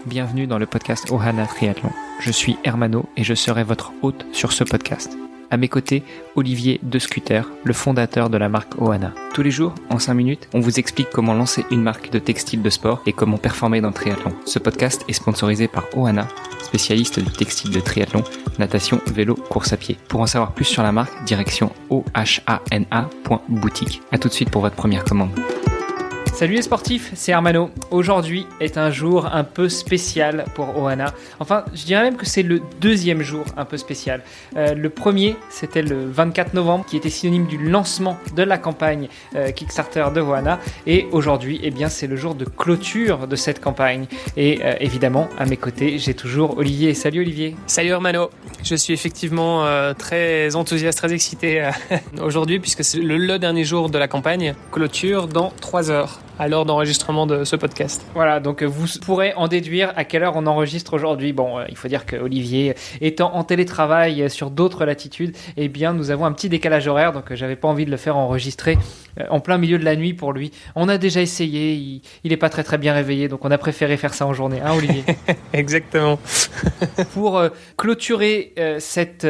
bienvenue dans le podcast Ohana Triathlon. Je suis Hermano et je serai votre hôte sur ce podcast. À mes côtés, Olivier De Scuter, le fondateur de la marque Ohana. Tous les jours, en 5 minutes, on vous explique comment lancer une marque de textile de sport et comment performer dans le triathlon. Ce podcast est sponsorisé par Ohana, spécialiste du textile de triathlon, natation, vélo, course à pied. Pour en savoir plus sur la marque, direction ohana.boutique. À tout de suite pour votre première commande. Salut les sportifs, c'est Hermano. Aujourd'hui est un jour un peu spécial pour Ohana. Enfin, je dirais même que c'est le deuxième jour un peu spécial. Le premier, c'était le 24 novembre, qui était synonyme du lancement de la campagne Kickstarter de Ohana. Et aujourd'hui, eh bien, c'est le jour de clôture de cette campagne. Et évidemment, à mes côtés, j'ai toujours Olivier. Salut Olivier. Salut Hermano. Je suis effectivement très enthousiaste, très excité aujourd'hui, puisque c'est le dernier jour de la campagne. Clôture dans 3 heures. À l'heure d'enregistrement de ce podcast. Voilà, donc vous pourrez en déduire à quelle heure on enregistre aujourd'hui. Bon, il faut dire que Olivier, étant en télétravail sur d'autres latitudes, eh bien, nous avons un petit décalage horaire, donc j'avais pas envie de le faire enregistrer en plein milieu de la nuit pour lui. On a déjà essayé, il est pas très bien réveillé, donc on a préféré faire ça en journée, hein Olivier? Exactement. Pour clôturer cette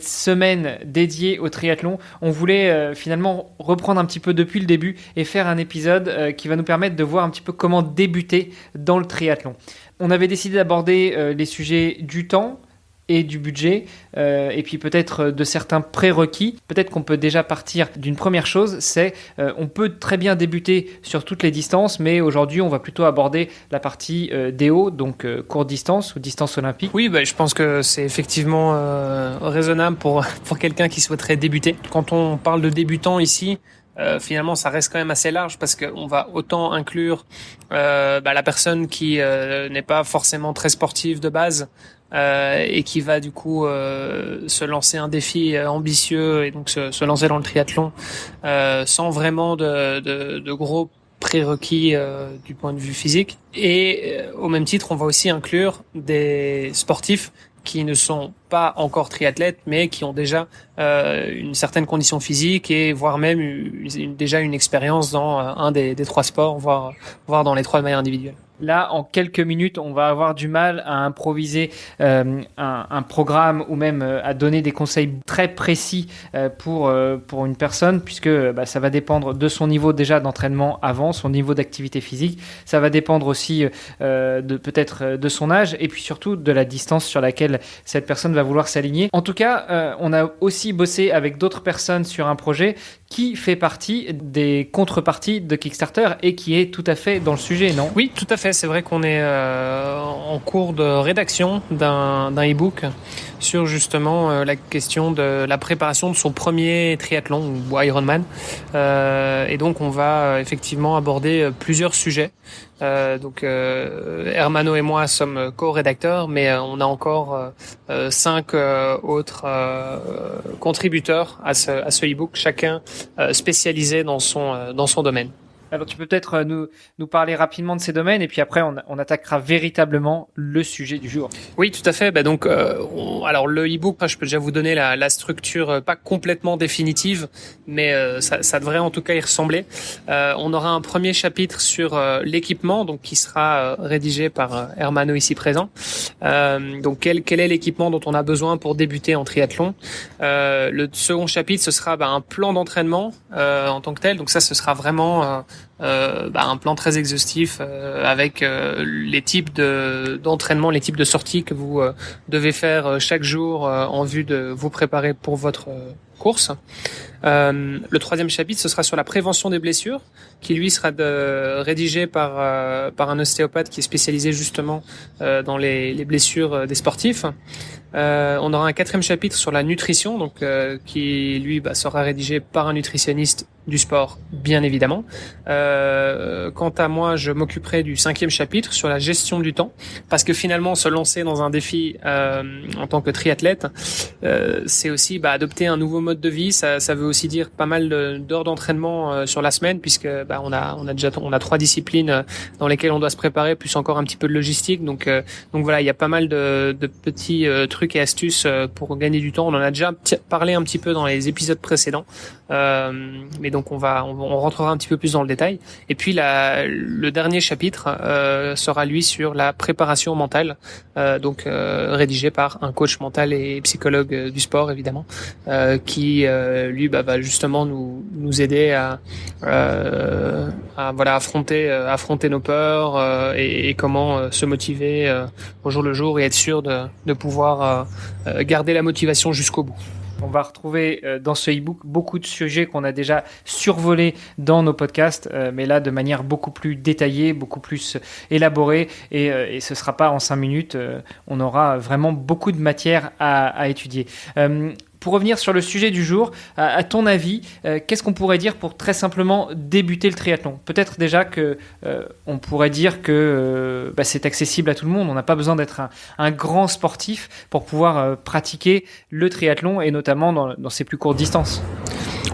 semaine dédiée au triathlon, on voulait finalement reprendre un petit peu depuis le début et faire un épisode qui va nous permettre de voir un petit peu comment débuter dans le triathlon. On avait décidé d'aborder les sujets du temps et du budget, et puis peut-être de certains prérequis. Peut-être qu'on peut déjà partir d'une première chose, c'est on peut très bien débuter sur toutes les distances, mais aujourd'hui on va plutôt aborder la partie DO, donc courte distance ou distance olympique. Oui, je pense que c'est effectivement raisonnable pour quelqu'un qui souhaiterait débuter. Quand on parle de débutant ici, finalement ça reste quand même assez large parce qu'on va autant inclure la personne qui n'est pas forcément très sportive de base et qui va du coup se lancer un défi ambitieux et donc se lancer dans le triathlon sans vraiment de gros prérequis du point de vue physique. Et au même titre, on va aussi inclure des sportifs qui ne sont pas encore triathlètes, mais qui ont déjà une certaine condition physique et voire même déjà une expérience dans un des 3 sports, voire dans les 3 de manière individuelle. Là, en quelques minutes, on va avoir du mal à improviser un programme ou même à donner des conseils très précis pour une personne, puisque ça va dépendre de son niveau déjà d'entraînement avant, son niveau d'activité physique. Ça va dépendre aussi peut-être de son âge et puis surtout de la distance sur laquelle cette personne va vouloir s'aligner. En tout cas, on a aussi bossé avec d'autres personnes sur un projet qui fait partie des contreparties de Kickstarter et qui est tout à fait dans le sujet, non ? Oui, tout à fait. C'est vrai qu'on est en cours de rédaction d'un e-book sur justement la question de la préparation de son premier triathlon ou Ironman. Et donc on va effectivement aborder plusieurs sujets. Hermano et moi sommes co-rédacteurs, mais on a encore 5 autres contributeurs à ce e-book, chacun spécialisé dans son domaine. Alors tu peux peut-être nous parler rapidement de ces domaines et puis après on attaquera véritablement le sujet du jour. Oui, tout à fait. Alors le e-book, je peux déjà vous donner la structure pas complètement définitive, mais ça devrait en tout cas y ressembler. On aura un premier chapitre sur l'équipement, donc qui sera rédigé par Hermano ici présent. Donc quel est l'équipement dont on a besoin pour débuter en triathlon. Le second chapitre, ce sera un plan d'entraînement en tant que tel. Donc ça, ce sera vraiment un plan très exhaustif avec les types d'entraînement, les types de sorties que vous devez faire chaque jour en vue de vous préparer pour votre course. Le troisième chapitre, ce sera sur la prévention des blessures, qui lui sera rédigé par un ostéopathe qui est spécialisé justement dans les blessures des sportifs. On aura un quatrième chapitre sur la nutrition, donc qui lui sera rédigé par un nutritionniste du sport, bien évidemment. Quant à moi, je m'occuperai du cinquième chapitre sur la gestion du temps, parce que finalement, se lancer dans un défi en tant que triathlète, c'est aussi adopter un nouveau mode de vie. Ça veut aussi dire pas mal d'heures d'entraînement sur la semaine, puisque on a 3 disciplines dans lesquelles on doit se préparer, plus encore un petit peu de logistique. Donc voilà, il y a pas mal de petits trucs et astuces pour gagner du temps. On en a déjà parlé un petit peu dans les épisodes précédents. Mais donc on rentrera un petit peu plus dans le détail. Et puis le dernier chapitre sera lui sur la préparation mentale, rédigé par un coach mental et psychologue du sport évidemment, qui lui va justement nous aider à affronter nos peurs et comment se motiver au jour le jour et être sûr de pouvoir garder la motivation jusqu'au bout. On va retrouver dans ce e-book beaucoup de sujets qu'on a déjà survolés dans nos podcasts, mais là de manière beaucoup plus détaillée, beaucoup plus élaborée, et ce ne sera pas en 5 minutes, on aura vraiment beaucoup de matière à étudier. Pour revenir sur le sujet du jour, à ton avis, qu'est-ce qu'on pourrait dire pour très simplement débuter le triathlon ? Peut-être déjà que on pourrait dire que c'est accessible à tout le monde. On n'a pas besoin d'être un grand sportif pour pouvoir pratiquer le triathlon et notamment dans ses plus courtes distances.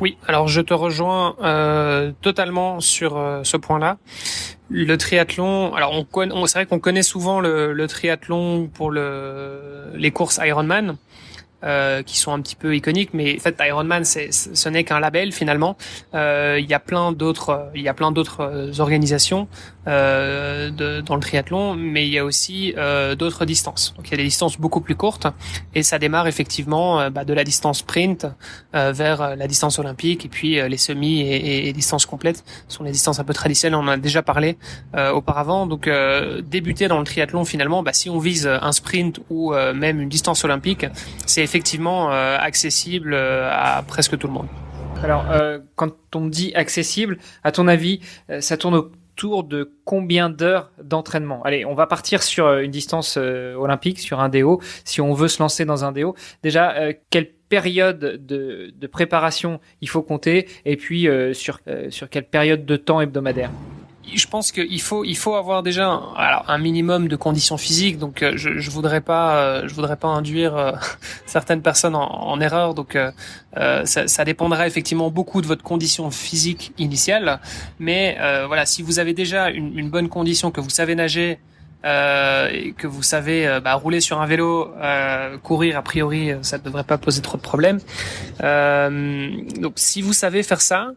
Oui, alors je te rejoins totalement sur ce point-là. Le triathlon, alors c'est vrai qu'on connaît souvent le triathlon pour les courses Ironman. Qui sont un petit peu iconiques, mais en fait Ironman ce n'est qu'un label finalement. Il y a plein d'autres organisations dans le triathlon, mais il y a aussi d'autres distances. Donc il y a des distances beaucoup plus courtes et ça démarre effectivement de la distance sprint vers la distance olympique, et puis les semis et distances complètes sont les distances un peu traditionnelles. On en a déjà parlé auparavant. Donc débuter dans le triathlon finalement, si on vise un sprint ou même une distance olympique, c'est effectivement accessible à presque tout le monde. Alors, quand on dit accessible, à ton avis, ça tourne autour de combien d'heures d'entraînement ? Allez, on va partir sur une distance olympique, sur un DO, si on veut se lancer dans un DO. Déjà, quelle période de préparation il faut compter, et puis sur quelle période de temps hebdomadaire ? Je pense qu'il faut avoir déjà un minimum de conditions physiques. Donc je voudrais pas induire certaines personnes en erreur. Donc ça dépendra effectivement beaucoup de votre condition physique initiale. Mais si vous avez déjà une bonne condition, que vous savez nager, et que vous savez rouler sur un vélo, courir, a priori ça ne devrait pas poser trop de problèmes. Donc si vous savez faire ça,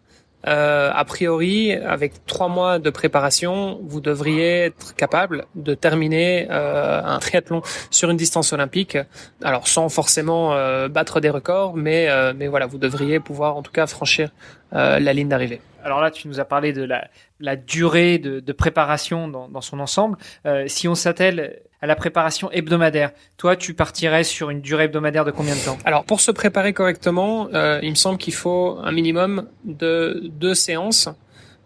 a priori, avec 3 mois de préparation, vous devriez être capable de terminer un triathlon sur une distance olympique. Alors sans forcément battre des records, mais voilà, vous devriez pouvoir en tout cas franchir la ligne d'arrivée. Alors là, tu nous as parlé de la durée de préparation dans son ensemble. Si on s'attelle à la préparation hebdomadaire, toi, tu partirais sur une durée hebdomadaire de combien de temps ? Alors, pour se préparer correctement, il me semble qu'il faut un minimum de 2 séances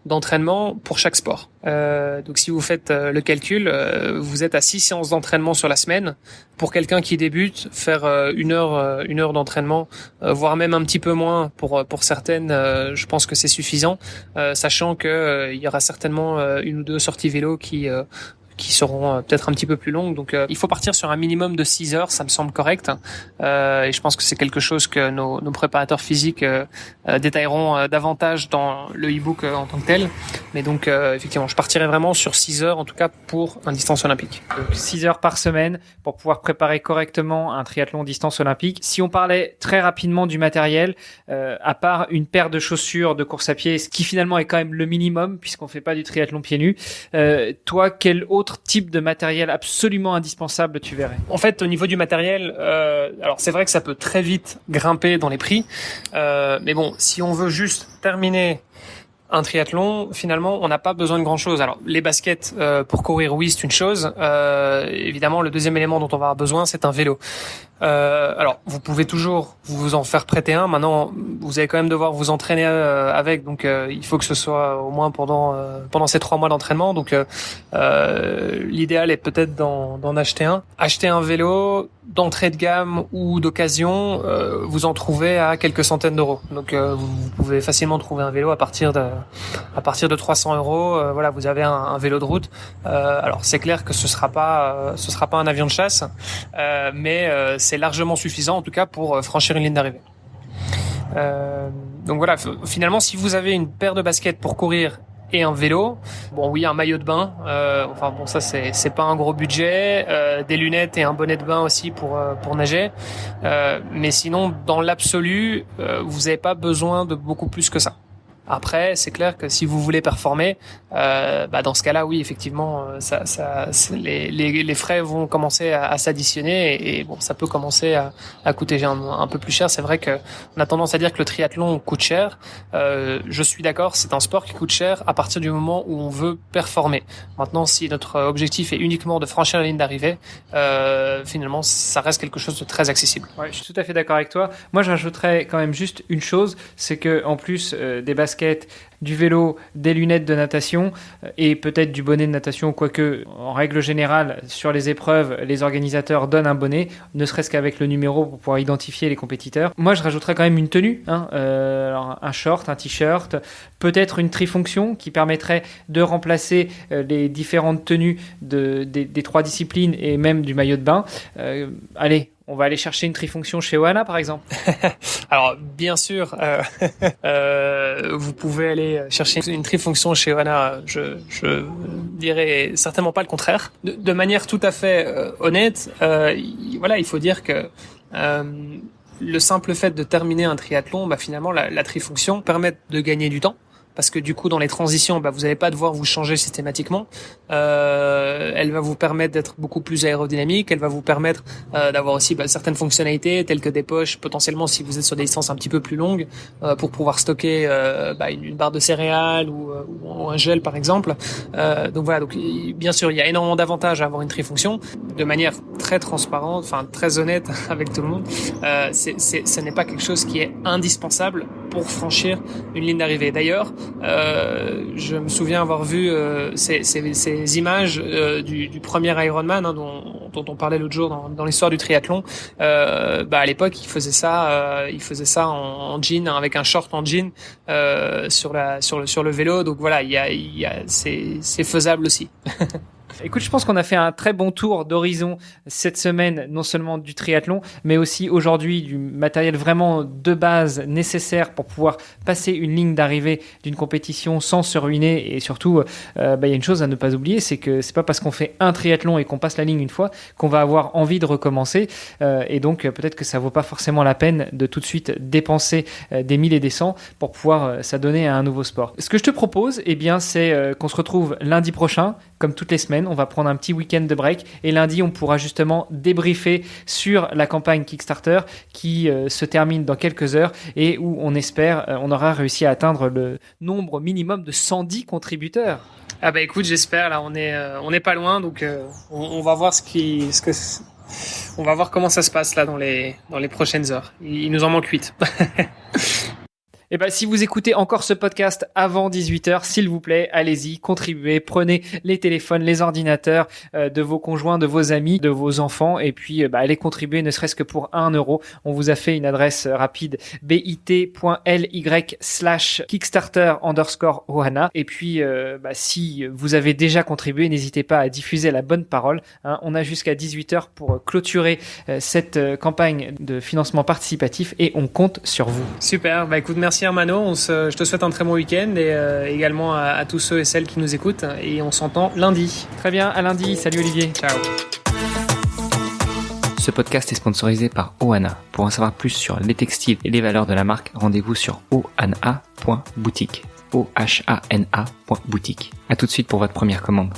d'entraînement pour chaque sport. Donc si vous faites le calcul, vous êtes à 6 séances d'entraînement sur la semaine. Pour quelqu'un qui débute, faire une heure d'entraînement, voire même un petit peu moins pour certaines, je pense que c'est suffisant, sachant que il y aura certainement 1 ou 2 sorties vélo qui seront peut-être un petit peu plus longues. Donc il faut partir sur un minimum de 6 heures, ça me semble correct. Et je pense que c'est quelque chose que nos préparateurs physiques détailleront davantage dans le e-book en tant que tel. Mais donc effectivement, je partirai vraiment sur 6 heures en tout cas pour une distance olympique. Donc 6 heures par semaine pour pouvoir préparer correctement un triathlon distance olympique. Si on parlait très rapidement du matériel, à part une paire de chaussures de course à pied, ce qui finalement est quand même le minimum puisqu'on fait pas du triathlon pieds nus, toi, quel autre type de matériel absolument indispensable tu verrais ? En fait, au niveau du matériel, alors c'est vrai que ça peut très vite grimper dans les prix, mais bon, si on veut juste terminer un triathlon, finalement, on n'a pas besoin de grand-chose. Alors, les baskets pour courir, oui, c'est une chose. Évidemment, le deuxième élément dont on va avoir besoin, c'est un vélo. Alors, vous pouvez toujours vous en faire prêter un. Maintenant, vous allez quand même devoir vous entraîner avec, donc il faut que ce soit au moins pendant ces 3 mois d'entraînement. Donc, l'idéal est peut-être d'en acheter un. Acheter un vélo d'entrée de gamme ou d'occasion, vous en trouvez à quelques centaines d'euros. Donc, vous pouvez facilement trouver un vélo à partir de 300 €. Voilà, vous avez un vélo de route. Alors, c'est clair que ce sera pas un avion de chasse, mais c'est largement suffisant en tout cas pour franchir une ligne d'arrivée. Donc voilà, finalement si vous avez une paire de baskets pour courir et un vélo. Bon, oui, un maillot de bain. Enfin bon, ça c'est pas un gros budget. Des lunettes et un bonnet de bain aussi pour nager. Mais sinon, dans l'absolu, vous n'avez pas besoin de beaucoup plus que ça. Après, c'est clair que si vous voulez performer, dans ce cas-là, oui, effectivement, les frais vont commencer à s'additionner et bon, ça peut commencer à coûter un peu plus cher. C'est vrai que on a tendance à dire que le triathlon coûte cher. Je suis d'accord, c'est un sport qui coûte cher à partir du moment où on veut performer. Maintenant, si notre objectif est uniquement de franchir la ligne d'arrivée, finalement, ça reste quelque chose de très accessible. Ouais, je suis tout à fait d'accord avec toi. Moi, je rajouterais quand même juste une chose, c'est que en plus des baskets, du vélo, des lunettes de natation et peut-être du bonnet de natation, quoique en règle générale sur les épreuves, les organisateurs donnent un bonnet, ne serait-ce qu'avec le numéro pour pouvoir identifier les compétiteurs. Moi, je rajouterais quand même une tenue, alors un short, un t-shirt, peut-être une trifonction qui permettrait de remplacer les différentes tenues des 3 disciplines et même du maillot de bain. Allez, on va aller chercher une trifonction chez Ohana, par exemple. Alors, bien sûr, vous pouvez aller chercher une trifonction chez Ohana. Je dirais certainement pas le contraire. De manière tout à fait honnête, il faut dire que le simple fait de terminer un triathlon, finalement, la trifonction permet de gagner du temps. Parce que du coup, dans les transitions, vous n'allez pas devoir vous changer systématiquement. Elle va vous permettre d'être beaucoup plus aérodynamique. Elle va vous permettre d'avoir aussi certaines fonctionnalités, telles que des poches, potentiellement si vous êtes sur des distances un petit peu plus longues, pour pouvoir stocker une barre de céréales ou un gel, par exemple. Donc voilà. Donc bien sûr, il y a énormément d'avantages à avoir une trifonction, de manière très transparente, très honnête avec tout le monde. Ce n'est pas quelque chose qui est indispensable pour franchir une ligne d'arrivée. D'ailleurs, je me souviens avoir vu ces images du premier Ironman dont on parlait l'autre jour dans l'histoire du triathlon. À l'époque, il faisait ça en jean, avec un short en jean sur le vélo. Donc voilà, c'est faisable aussi. Écoute, je pense qu'on a fait un très bon tour d'horizon cette semaine, non seulement du triathlon, mais aussi aujourd'hui du matériel vraiment de base nécessaire pour pouvoir passer une ligne d'arrivée d'une compétition sans se ruiner. Et surtout, y a une chose à ne pas oublier, c'est que c'est pas parce qu'on fait un triathlon et qu'on passe la ligne une fois qu'on va avoir envie de recommencer. Et donc, peut-être que ça vaut pas forcément la peine de tout de suite dépenser des 1000 et des 100 pour pouvoir s'adonner à un nouveau sport. Ce que je te propose, c'est qu'on se retrouve lundi prochain, comme toutes les semaines. On va prendre un petit week-end de break et lundi, on pourra justement débriefer sur la campagne Kickstarter qui se termine dans quelques heures et où on espère on aura réussi à atteindre le nombre minimum de 110 contributeurs. Ah écoute, j'espère. Là, on est pas loin, donc on va voir on va voir comment ça se passe là dans les prochaines heures. Il nous en manque 8. Et si vous écoutez encore ce podcast avant 18h, s'il vous plaît, allez-y, contribuez, prenez les téléphones, les ordinateurs de vos conjoints, de vos amis, de vos enfants et puis allez contribuer ne serait-ce que pour 1 euro. On vous a fait une adresse rapide bit.ly/Kickstarter_Ohana et puis si vous avez déjà contribué, n'hésitez pas à diffuser la bonne parole. On a jusqu'à 18h pour clôturer cette campagne de financement participatif et on compte sur vous. Super, écoute, merci Armano, je te souhaite un très bon week-end et également à tous ceux et celles qui nous écoutent et on s'entend lundi. Très bien, à lundi, salut Olivier. Ciao. Ce podcast est sponsorisé par Ohana. Pour en savoir plus sur les textiles et les valeurs de la marque, rendez-vous sur ohana.boutique. ohana.boutique. À tout de suite pour votre première commande.